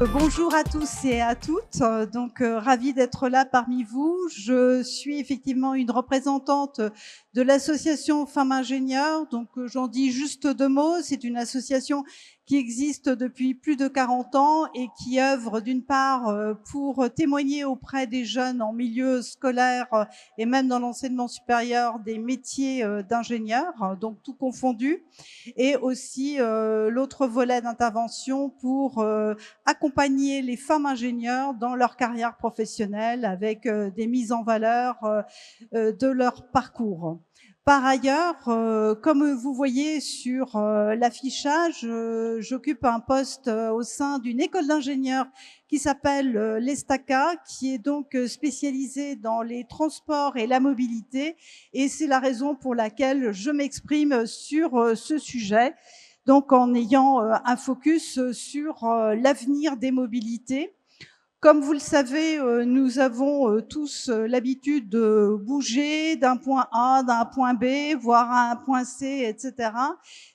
Bonjour à tous et à toutes. Ravie d'être là parmi vous. Je suis effectivement une représentante de l'association Femmes Ingénieurs. J'en dis juste deux mots. C'est une association qui existe depuis plus de 40 ans et qui œuvre d'une part pour témoigner auprès des jeunes en milieu scolaire et même dans l'enseignement supérieur des métiers d'ingénieurs, donc tout confondu, et aussi l'autre volet d'intervention pour accompagner les femmes ingénieurs dans leur carrière professionnelle avec des mises en valeur de leur parcours. Par ailleurs, comme vous voyez sur l'affichage, j'occupe un poste au sein d'une école d'ingénieurs qui s'appelle l'ESTACA, qui est donc spécialisée dans les transports et la mobilité. Et c'est la raison pour laquelle je m'exprime sur ce sujet, donc en ayant un focus sur l'avenir des mobilités. Comme vous le savez, nous avons tous l'habitude de bouger d'un point A, d'un point B, voire à un point C, etc.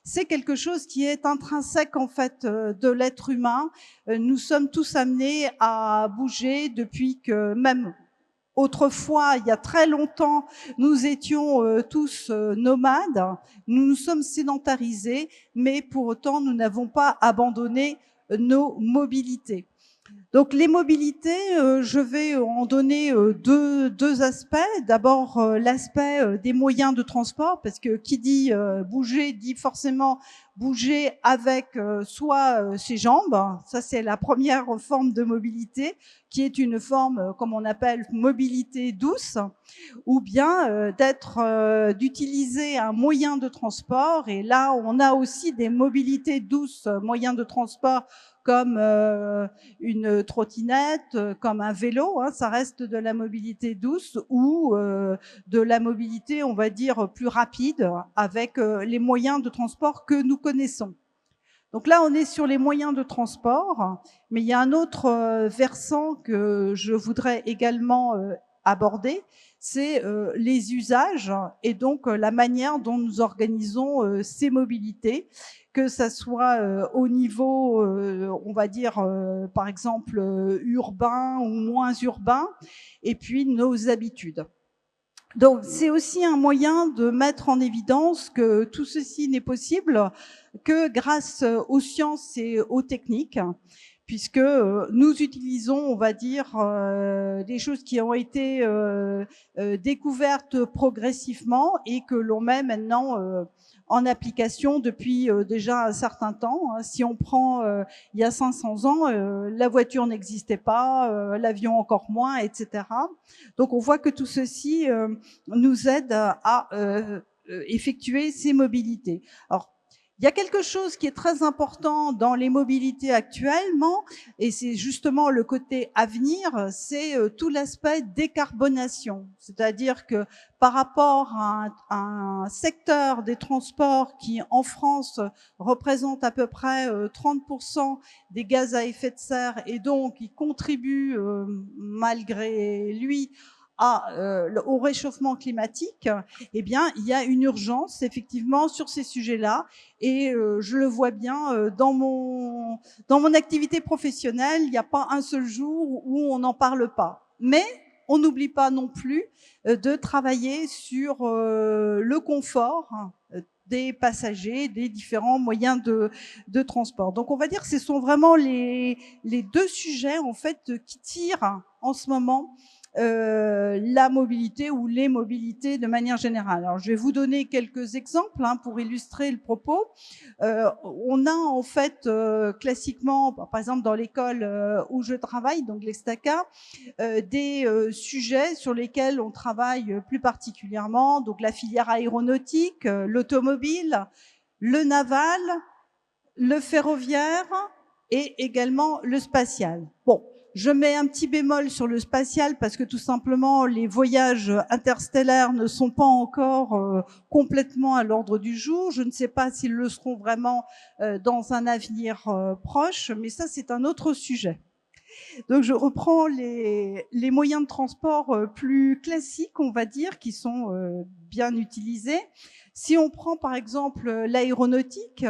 C'est quelque chose qui est intrinsèque en fait de l'être humain. Nous sommes tous amenés à bouger depuis que même autrefois, il y a très longtemps, nous étions tous nomades, nous nous sommes sédentarisés, mais pour autant, nous n'avons pas abandonné nos mobilités. Donc les mobilités, je vais en donner deux aspects. D'abord l'aspect des moyens de transport, parce que qui dit bouger dit forcément bouger avec soit ses jambes. Ça c'est la première forme de mobilité, qui est une forme comme on appelle mobilité douce, ou bien d'utiliser un moyen de transport. Et là on a aussi des mobilités douces, moyens de transport comme une trottinette, comme un vélo, ça reste de la mobilité douce, ou de la mobilité, on va dire, plus rapide, avec les moyens de transport que nous connaissons. Donc là, on est sur les moyens de transport, mais il y a un autre versant que je voudrais également aborder, c'est les usages et donc la manière dont nous organisons ces mobilités, que ça soit au niveau, on va dire, par exemple, urbain ou moins urbain, et puis nos habitudes. Donc, c'est aussi un moyen de mettre en évidence que tout ceci n'est possible que grâce aux sciences et aux techniques, puisque nous utilisons, on va dire, des choses qui ont été découvertes progressivement et que l'on met maintenant en application depuis déjà un certain temps. Si on prend il y a 500 ans, la voiture n'existait pas, l'avion encore moins, etc. Donc on voit que tout ceci nous aide à effectuer ces mobilités. Alors, il y a quelque chose qui est très important dans les mobilités actuellement, et c'est justement le côté avenir, c'est tout l'aspect décarbonation. C'est-à-dire que par rapport à un secteur des transports qui, en France, représente à peu près 30% des gaz à effet de serre, et donc il contribue malgré lui au réchauffement climatique, eh bien, il y a une urgence effectivement sur ces sujets-là, et je le vois bien dans mon activité professionnelle. Il n'y a pas un seul jour où on n'en parle pas. Mais on n'oublie pas non plus de travailler sur le confort des passagers, des différents moyens de transport. Donc on va dire que ce sont vraiment les deux sujets en fait qui tirent en ce moment la mobilité ou les mobilités de manière générale. Alors, je vais vous donner quelques exemples pour illustrer le propos. On a en fait classiquement, par exemple dans l'école où je travaille, donc l'ESTACA, des sujets sur lesquels on travaille plus particulièrement, donc la filière aéronautique, l'automobile, le naval, le ferroviaire et également le spatial. Bon, je mets un petit bémol sur le spatial parce que tout simplement les voyages interstellaires ne sont pas encore complètement à l'ordre du jour. Je ne sais pas s'ils le seront vraiment dans un avenir proche, mais ça c'est un autre sujet. Donc je reprends les moyens de transport plus classiques, on va dire, qui sont bien utilisés. Si on prend par exemple l'aéronautique,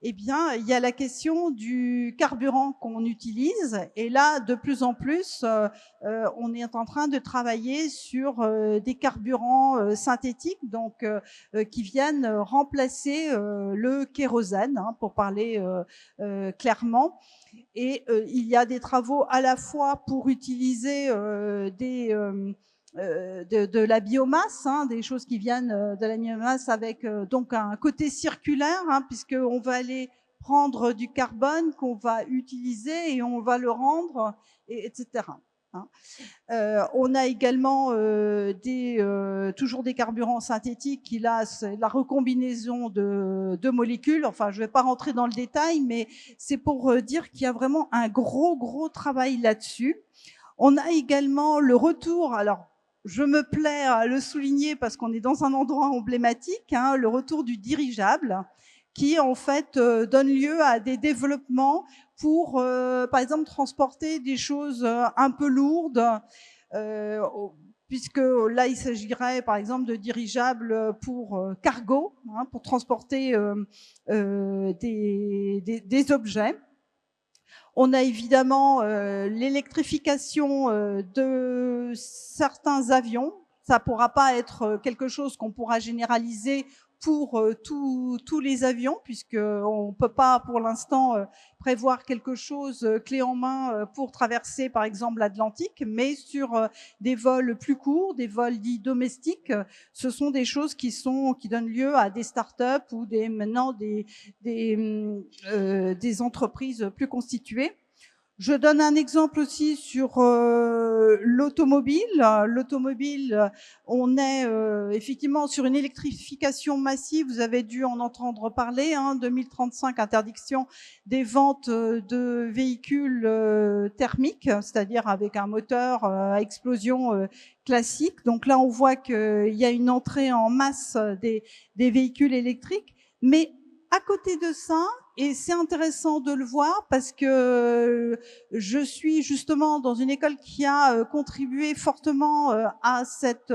eh bien, il y a la question du carburant qu'on utilise. Et là, de plus en plus, on est en train de travailler sur des carburants synthétiques, donc qui viennent remplacer le kérosène, hein, pour parler clairement. Et il y a des travaux à la fois pour utiliser de la biomasse, hein, des choses qui viennent de la biomasse avec donc un côté circulaire, hein, puisqu'on va aller prendre du carbone qu'on va utiliser et on va le rendre, etc. Hein. On a également toujours des carburants synthétiques qui, là, c'est la recombinaison de molécules. Enfin, je ne vais pas rentrer dans le détail, mais c'est pour dire qu'il y a vraiment un gros travail là-dessus. On a également le retour, alors je me plais à le souligner parce qu'on est dans un endroit emblématique, hein, le retour du dirigeable qui en fait donne lieu à des développements pour, par exemple, transporter des choses un peu lourdes, puisque là, il s'agirait, par exemple, de dirigeables pour cargo, hein, pour transporter des objets. On a évidemment l'électrification de certains avions. Ça ne pourra pas être quelque chose qu'on pourra généraliser pour tous les avions, puisqu'on ne peut pas pour l'instant prévoir quelque chose clé en main pour traverser par exemple l'Atlantique, mais sur des vols plus courts, des vols dits domestiques, ce sont des choses qui donnent lieu à des start-up ou maintenant des entreprises plus constituées. Je donne un exemple aussi sur l'automobile. L'automobile, on est effectivement sur une électrification massive. Vous avez dû en entendre parler. 2035, interdiction des ventes de véhicules thermiques, c'est-à-dire avec un moteur à explosion classique. Donc là, on voit qu'il y a une entrée en masse des véhicules électriques. Mais à côté de ça, et c'est intéressant de le voir parce que je suis justement dans une école qui a contribué fortement à cette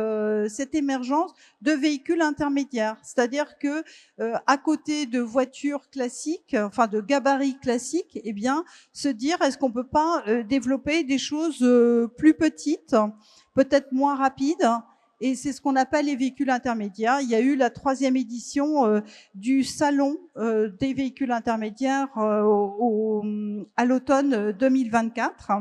émergence de véhicules intermédiaires. C'est-à-dire que à côté de voitures classiques, enfin de gabarits classiques, eh bien, se dire est-ce qu'on peut pas développer des choses plus petites, peut-être moins rapides. Et c'est ce qu'on appelle les véhicules intermédiaires. Il y a eu la 3e édition du salon des véhicules intermédiaires à l'automne 2024.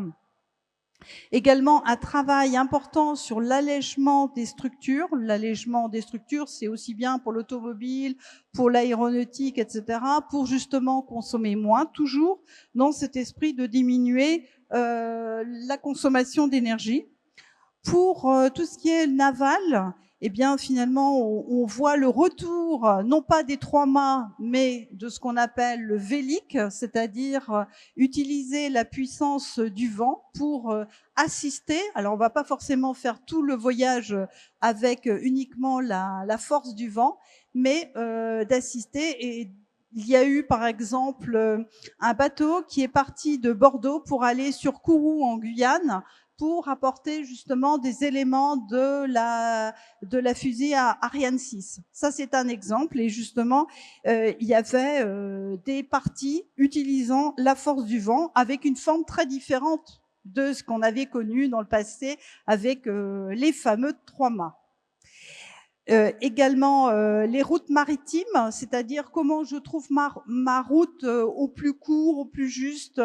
Également un travail important sur l'allègement des structures. L'allègement des structures, c'est aussi bien pour l'automobile, pour l'aéronautique, etc., pour justement consommer moins, toujours dans cet esprit de diminuer la consommation d'énergie. Pour tout ce qui est naval, eh bien, finalement, on voit le retour, non pas des 3 mâts, mais de ce qu'on appelle le vélique, c'est-à-dire utiliser la puissance du vent pour assister. Alors, on ne va pas forcément faire tout le voyage avec uniquement la force du vent, mais d'assister. Et il y a eu, par exemple, un bateau qui est parti de Bordeaux pour aller sur Kourou, en Guyane, pour apporter justement des éléments de la fusée Ariane 6. Ça, c'est un exemple. Et justement, il y avait des parties utilisant la force du vent avec une forme très différente de ce qu'on avait connu dans le passé avec les fameux 3 mâts. Également les routes maritimes, c'est-à-dire comment je trouve ma route au plus court, au plus juste,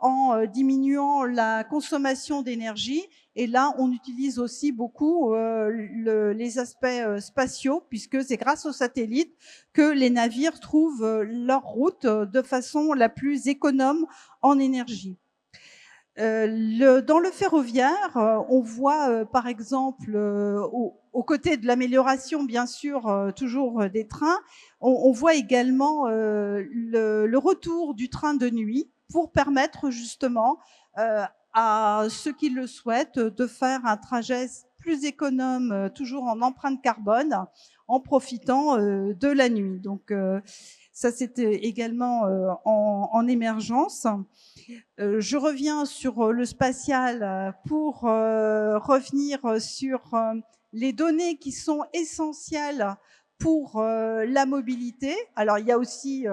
en diminuant la consommation d'énergie. Et là, on utilise aussi beaucoup les aspects spatiaux, puisque c'est grâce aux satellites que les navires trouvent leur route de façon la plus économe en énergie. Dans le ferroviaire, on voit par exemple, aux côtés de l'amélioration, bien sûr, toujours des trains, on voit également le retour du train de nuit pour permettre justement à ceux qui le souhaitent de faire un trajet plus économe, toujours en empreinte carbone, en profitant de la nuit. Donc ça, c'était également en émergence. Je reviens sur le spatial pour revenir sur les données qui sont essentielles pour la mobilité. Alors, il y a aussi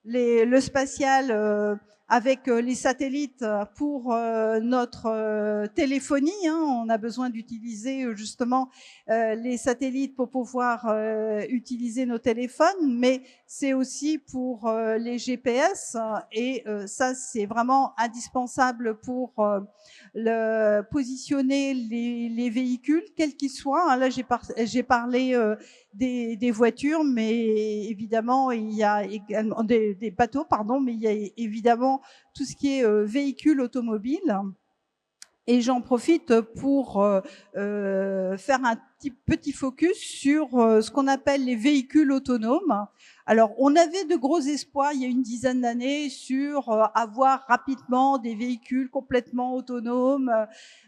le spatial avec les satellites pour notre téléphonie. On a besoin d'utiliser justement les satellites pour pouvoir utiliser nos téléphones, mais c'est aussi pour les GPS et ça, c'est vraiment indispensable pour positionner les véhicules, quels qu'ils soient. Là, j'ai parlé des voitures, mais évidemment, il y a également des bateaux, pardon, mais il y a évidemment tout ce qui est véhicule automobile. Et j'en profite pour faire un petit focus sur ce qu'on appelle les véhicules autonomes. Alors, on avait de gros espoirs il y a une dizaine d'années sur avoir rapidement des véhicules complètement autonomes.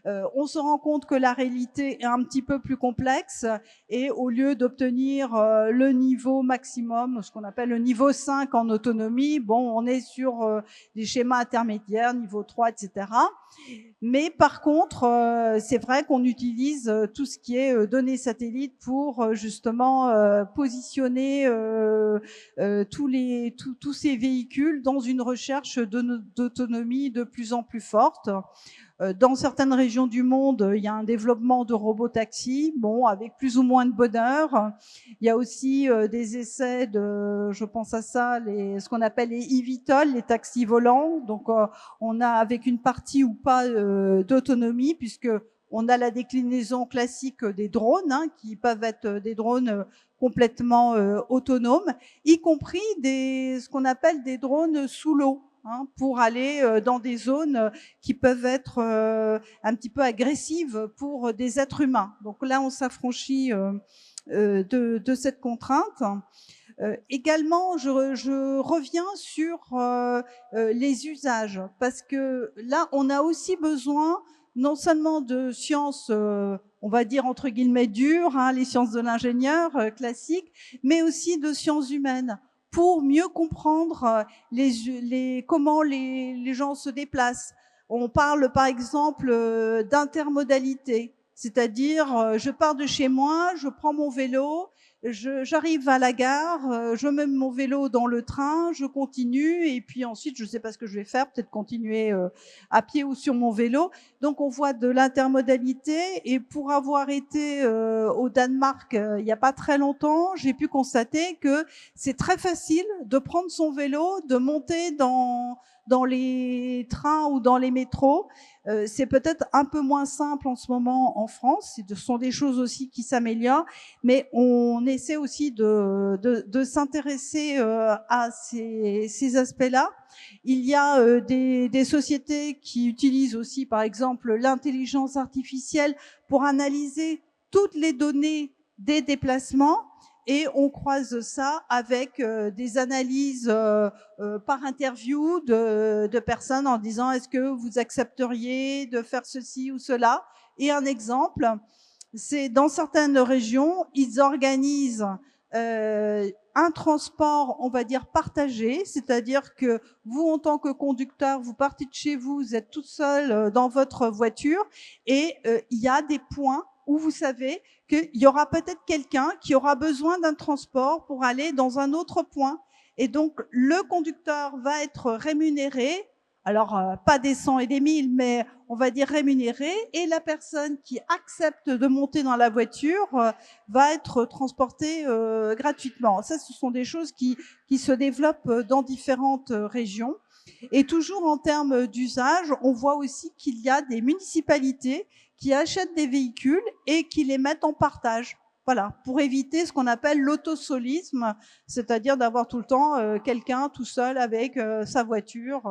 On se rend compte que la réalité est un petit peu plus complexe et au lieu d'obtenir le niveau maximum, ce qu'on appelle le niveau 5 en autonomie, bon, on est sur des schémas intermédiaires, niveau 3, etc. Mais par contre, c'est vrai qu'on utilise tout ce qui est données satellites pour justement positionner tous ces véhicules dans une recherche d'autonomie de plus en plus forte. Dans certaines régions du monde, il y a un développement de robotaxis, bon, avec plus ou moins de bonheur. Il y a aussi des essais de, je pense à ça, ce qu'on appelle les eVTOL, les taxis volants. Donc, on a avec une partie ou pas d'autonomie, puisque on a la déclinaison classique des drones, qui peuvent être des drones complètement autonomes, y compris ce qu'on appelle des drones sous l'eau. Pour aller dans des zones qui peuvent être un petit peu agressives pour des êtres humains. Donc là, on s'affranchit de cette contrainte. Également, je reviens sur les usages, parce que là, on a aussi besoin non seulement de sciences, on va dire entre guillemets dures, les sciences de l'ingénieur classiques, mais aussi de sciences humaines, pour mieux comprendre comment les gens se déplacent. On parle par exemple d'intermodalité, c'est-à-dire je pars de chez moi, je prends mon vélo, j'arrive à la gare, je mets mon vélo dans le train, je continue et puis ensuite je ne sais pas ce que je vais faire, peut-être continuer à pied ou sur mon vélo. Donc on voit de l'intermodalité et pour avoir été au Danemark il n'y a pas très longtemps, j'ai pu constater que c'est très facile de prendre son vélo, de monter dans les trains ou dans les métros. C'est peut-être un peu moins simple en ce moment en France. Ce sont des choses aussi qui s'améliorent, mais on essaie aussi de s'intéresser à ces aspects-là. Il y a des sociétés qui utilisent aussi, par exemple, l'intelligence artificielle pour analyser toutes les données des déplacements. Et on croise ça avec des analyses par interview de personnes en disant est-ce que vous accepteriez de faire ceci ou cela. Et un exemple, c'est dans certaines régions, ils organisent un transport, on va dire, partagé, c'est-à-dire que vous, en tant que conducteur, vous partez de chez vous, vous êtes toute seule dans votre voiture et il y a des points où vous savez qu'il y aura peut-être quelqu'un qui aura besoin d'un transport pour aller dans un autre point. Et donc, le conducteur va être rémunéré, alors pas des 100 et des 1000, mais on va dire rémunéré, et la personne qui accepte de monter dans la voiture va être transportée gratuitement. Ça, ce sont des choses qui se développent dans différentes régions. Et toujours en termes d'usage, on voit aussi qu'il y a des municipalités qui achètent des véhicules et qui les mettent en partage. Voilà, pour éviter ce qu'on appelle l'autosolisme, c'est-à-dire d'avoir tout le temps quelqu'un tout seul avec sa voiture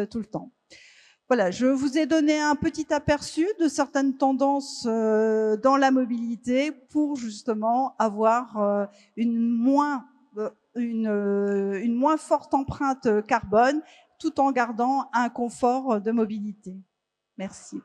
tout le temps. Voilà, je vous ai donné un petit aperçu de certaines tendances dans la mobilité pour justement avoir une moins forte empreinte carbone tout en gardant un confort de mobilité. Merci.